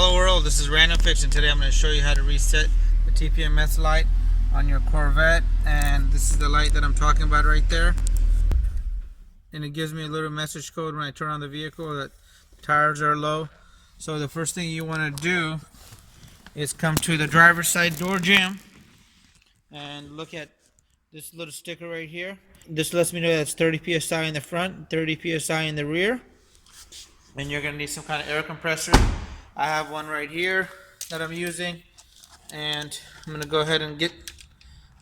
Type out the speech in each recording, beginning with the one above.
Hello world, this is RandomFIX, and today I'm going to show you how to reset the TPMS light on your Corvette. And this is the light that I'm talking about right there, and it gives me a little message code when I turn on the vehicle that the tires are low. So the first thing you want to do is come to the driver's side door jamb and look at this little sticker right here. This lets me know that it's 30 psi in the front, 30 psi in the rear, and you're going to need some kind of air compressor. I have one right here that I'm using, and I'm going to go ahead and get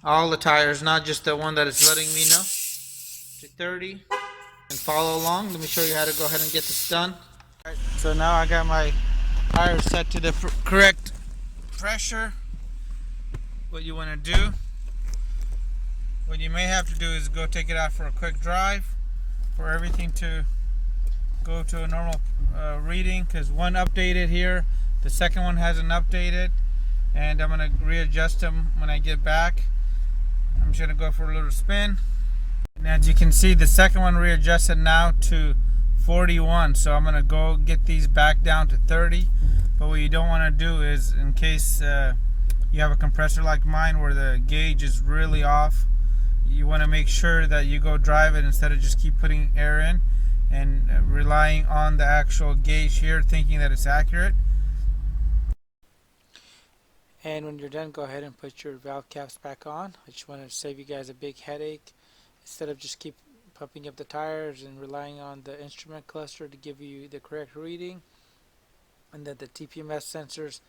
all the tires, not just the one that is letting me know, to 30, and follow along. Let me show you how to go ahead and get this done. Right, so now I got my tires set to the correct pressure. What you want to do, what you may have to do is go take it out for a quick drive for everything to go to a normal reading, because one updated here, the second one hasn't updated, and I'm going to readjust them when I get back. I'm just going to go for a little spin, and as you can see, the second one readjusted now to 41, so I'm going to go get these back down to 30. But what you don't want to do is, in case you have a compressor like mine where the gauge is really off, you want to make sure that you go drive it instead of just keep putting air in and relying on the actual gauge here, thinking that it's accurate. And when you're done, go ahead and put your valve caps back on. I just want to save you guys a big headache. Instead of just keep pumping up the tires and relying on the instrument cluster to give you the correct reading, and that the TPMS sensors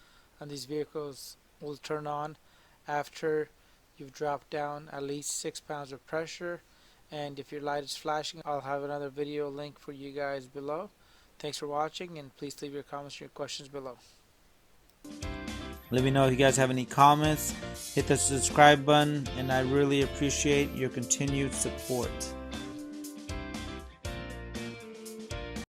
on these vehicles will turn on after you've dropped down at least 6 pounds of pressure. And if your light is flashing, I'll have another video link for you guys below. Thanks for watching, and please leave your comments and your questions below. Let me know if you guys have any comments. Hit the subscribe button, and I really appreciate your continued support.